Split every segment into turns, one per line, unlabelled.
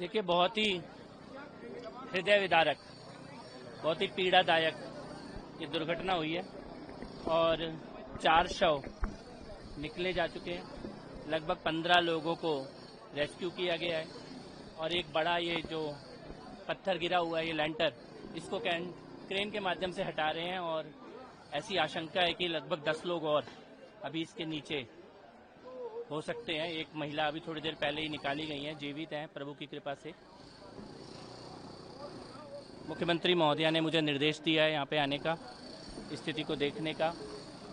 देखिए, बहुत ही हृदय विदारक, बहुत ही पीड़ादायक ये दुर्घटना हुई है और 4 शव निकले जा चुके हैं। लगभग 15 लोगों को रेस्क्यू किया गया है और एक बड़ा ये जो पत्थर गिरा हुआ है, ये लैंटर, इसको क्रेन के माध्यम से हटा रहे हैं और ऐसी आशंका है कि लगभग 10 लोग और अभी इसके नीचे हो सकते हैं। एक महिला अभी थोड़ी देर पहले ही निकाली गई है, जीवित हैं प्रभु की कृपा से। मुख्यमंत्री महोदया ने मुझे निर्देश दिया है यहाँ पे आने का, स्थिति को देखने का।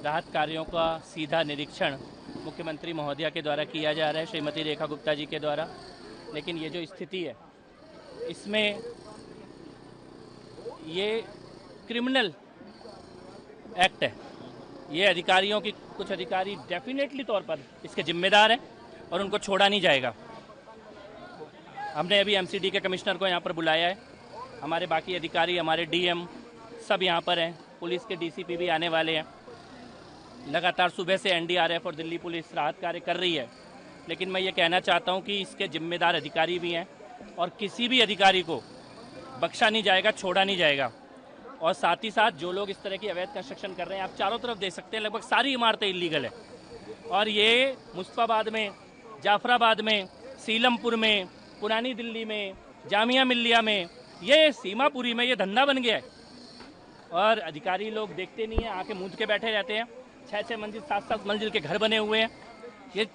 राहत कार्यों का सीधा निरीक्षण मुख्यमंत्री महोदया के द्वारा किया जा रहा है, श्रीमती रेखा गुप्ता जी के द्वारा। लेकिन ये जो स्थिति है, इसमें ये क्रिमिनल एक्ट है। ये अधिकारियों की, कुछ अधिकारी डेफिनेटली तौर पर इसके जिम्मेदार हैं और उनको छोड़ा नहीं जाएगा। हमने अभी एमसीडी के कमिश्नर को यहाँ पर बुलाया है, हमारे बाकी अधिकारी, हमारे डीएम सब यहाँ पर हैं, पुलिस के डीसीपी भी आने वाले हैं। लगातार सुबह से एनडीआरएफ और दिल्ली पुलिस राहत कार्य कर रही है। लेकिन मैं ये कहना चाहता हूँ कि इसके जिम्मेदार अधिकारी भी हैं और किसी भी अधिकारी को बख्शा नहीं जाएगा, छोड़ा नहीं जाएगा। और साथ ही साथ जो लोग इस तरह की अवैध कंस्ट्रक्शन कर रहे हैं, आप चारों तरफ देख सकते हैं, लगभग सारी इमारतें इलीगल है। और ये मुस्तफाबाद में, जाफराबाद में, सीलमपुर में, पुरानी दिल्ली में, जामिया मिल्लिया में, ये सीमापुरी में ये धंधा बन गया है। और अधिकारी लोग देखते नहीं हैं, आके मूंद के बैठे रहते हैं। 6-6 मंजिल, 7-7 मंजिल के घर बने हुए हैं। ये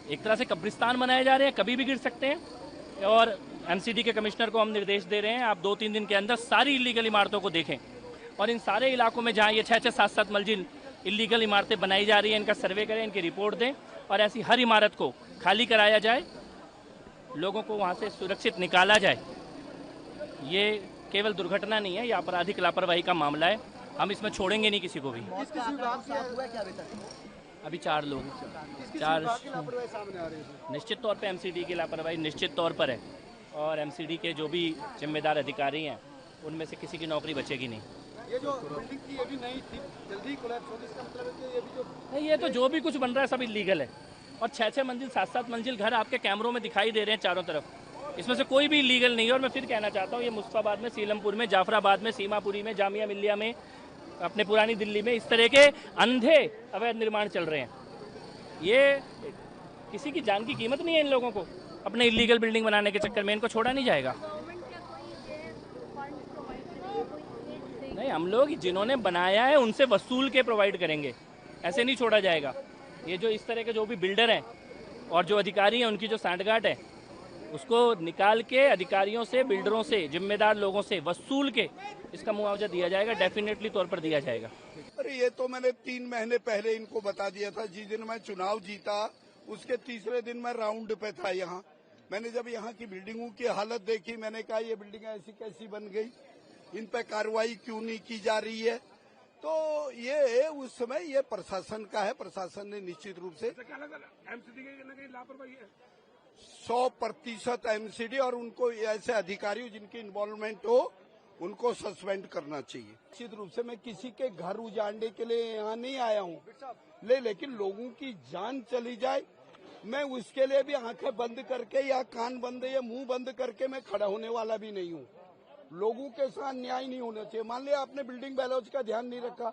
एक तरह से कब्रिस्तान बनाए जा रहे हैं, कभी भी गिर सकते हैं। और एमसीडी के कमिश्नर को हम निर्देश दे रहे हैं, आप 2-3 दिन के अंदर सारी इलीगल इमारतों को देखें और इन सारे इलाकों में जहां ये 6-6, 7-7 मंजिल इलीगल इमारतें बनाई जा रही हैं, इनका सर्वे करें, इनकी रिपोर्ट दें और ऐसी हर इमारत को खाली कराया जाए, लोगों को वहां से सुरक्षित निकाला जाए। ये केवल दुर्घटना नहीं है, ये आपराधिक लापरवाही का मामला है। हम इसमें छोड़ेंगे नहीं किसी को भी। अभी 4 लोग, 4 निश्चित तौर पे एमसीडी की लापरवाही निश्चित तौर पर है और एमसीडी के जो भी जिम्मेदार अधिकारी हैं, उनमें से किसी की नौकरी बचेगी नहीं।
ये जो बिल्डिंग थी, ये भी नहीं थी, जल्दी कोलैप्स होगी, इसका मतलब है कि ये भी जो
नहीं, ये तो जो भी कुछ बन रहा है सब इलीगल है। और 6-6 मंजिल, 7-7 मंजिल घर आपके कैमरों में दिखाई दे रहे हैं चारों तरफ, इसमें से कोई भी इलीगल नहीं है। और मैं फिर कहना चाहता हूँ, ये मुस्तफाबाद में, सीलमपुर में, जाफराबाद में, सीमापुरी में, जामिया मिल्लिया में, अपने पुरानी दिल्ली में इस तरह के अंधे अवैध निर्माण चल रहे हैं। ये किसी की जान की कीमत नहीं है इन लोगों को। अपने इलीगल बिल्डिंग बनाने के चक्कर में इनको छोड़ा नहीं जाएगा। नहीं, हम लोग जिन्होंने बनाया है उनसे वसूल के प्रोवाइड करेंगे, ऐसे नहीं छोड़ा जाएगा। ये जो इस तरह के जो भी बिल्डर हैं और जो अधिकारी हैं, उनकी जो सांठगांठ है, उसको निकाल के अधिकारियों से, बिल्डरों से, जिम्मेदार लोगों से वसूल के इसका मुआवजा दिया जाएगा, डेफिनेटली तौर पर दिया जाएगा।
अरे ये तो मैंने 3 महीने पहले इनको बता दिया था। जिस दिन मैं चुनाव जीता उसके तीसरे दिन मैं राउंड पे था यहाँ। मैंने जब यहाँ की बिल्डिंगों की हालत देखी, मैंने कहा ये बिल्डिंग ऐसी कैसी बन गई, इन पे कार्रवाई क्यों नहीं की जा रही है। तो ये उस समय ये प्रशासन का है, प्रशासन ने निश्चित रूप से 100% एमसीडी और उनको ऐसे अधिकारी जिनकी इन्वॉल्वमेंट हो उनको सस्पेंड करना चाहिए। निश्चित रूप से मैं किसी के घर उजाड़ने के लिए यहाँ नहीं आया हूँ, लेकिन लोगों की जान चली जाए, मैं उसके लिए भी आंखें बंद करके या कान बंद या मुंह बंद करके मैं खड़ा होने वाला भी नहीं हूँ। लोगों के साथ न्याय नहीं होना चाहिए। मान लिया आपने बिल्डिंग बैलोज का ध्यान नहीं रखा,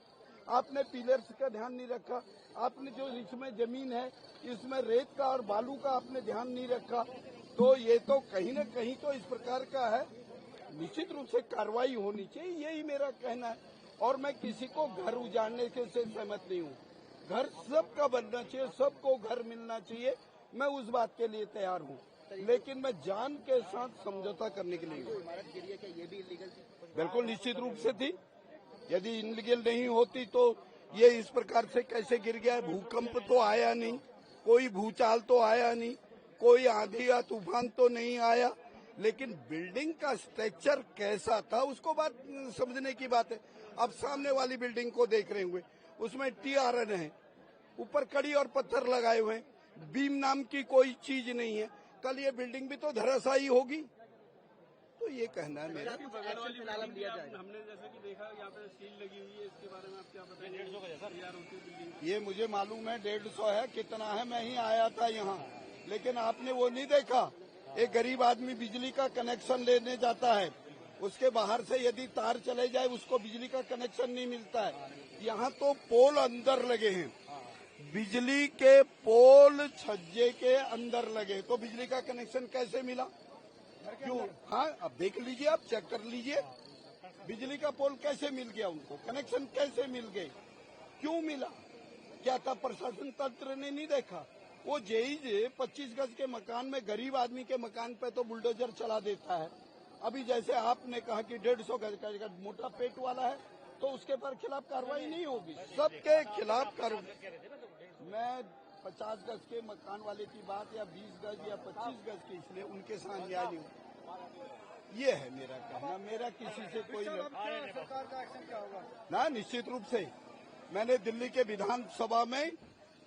आपने पिलर्स का ध्यान नहीं रखा, आपने जो इसमें जमीन है इसमें रेत का और बालू का आपने ध्यान नहीं रखा, तो ये तो कहीं न कहीं तो इस प्रकार का है। निश्चित रूप से कार्रवाई होनी चाहिए, यही मेरा कहना है। और मैं किसी को घर उजाड़ने के से सहमत नहीं हूँ। घर सबका बनना चाहिए, सबको घर मिलना चाहिए, मैं उस बात के लिए तैयार हूँ, लेकिन मैं जान के साथ समझौता करने के लिए हूँ।
ये भी इलीगल थी?
बिल्कुल निश्चित रूप से थी। यदि इलीगल नहीं होती तो ये इस प्रकार से कैसे गिर गया। भूकंप तो आया नहीं, कोई भूचाल तो आया नहीं, कोई आंधी या तूफान तो नहीं आया, लेकिन बिल्डिंग का स्ट्रक्चर कैसा था उसको बात समझने की बात है। अब सामने वाली बिल्डिंग को देख रहे हुए, उसमें TRN है, ऊपर कड़ी और पत्थर लगाए हुए हैं, बीम नाम की कोई चीज नहीं है। कल ये बिल्डिंग भी तो धराशायी होगी। तो ये कहना है मेरा।
हमने जैसे कि देखा यहाँ पे सील लगी हुई है, इसके बारे में आप क्या बताएंगे? 150 का जैसा तैयार होती है बिल्डिंग।
ये मुझे मालूम है 150 है, कितना है मैं ही आया था यहाँ, लेकिन आपने वो नहीं देखा एक गरीब आदमी बिजली का कनेक्शन लेने जाता है, उसके बाहर से यदि तार चले जाए उसको बिजली का कनेक्शन नहीं मिलता है। यहाँ तो पोल अंदर लगे हैं, बिजली के पोल छज्जे के अंदर लगे, तो बिजली का कनेक्शन कैसे मिला? क्यों? हाँ, अब देख लीजिए, आप चेक कर लीजिए, बिजली का पोल कैसे मिल गया उनको, कनेक्शन कैसे मिल गए, क्यों मिला? क्या था प्रशासन तंत्र ने नहीं देखा? वो जे 25 गज के मकान में गरीब आदमी के मकान पे तो बुलडोजर चला देता है। अभी जैसे आपने कहा कि 150 गज का मोटा पेट वाला है तो उसके पर खिलाफ कार्रवाई नहीं होगी, सबके खिलाफ कार्रवाई। मैं 50 गज के मकान वाले की बात या 20 गज या 25 गज की, इसलिए उनके साथ अन्याय नहीं हो। ये है मेरा कहना, मेरा किसी से कोई
सरकार का एक्शन क्या होगा?
ना, निश्चित रूप से मैंने दिल्ली के विधानसभा में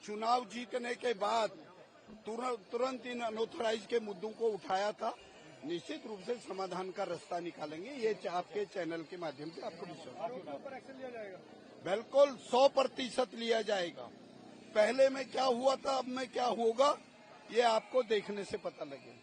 चुनाव जीतने के बाद तुरंत इन अनऑथराइज के मुद्दों को उठाया था। निश्चित रूप से समाधान का रास्ता निकालेंगे, ये आपके चैनल के माध्यम से आपको विश्वास।
पर एक्शन लिया जाएगा?
बिल्कुल 100% लिया जाएगा। पहले में क्या हुआ था, अब में क्या होगा, ये आपको देखने से पता लगेगा।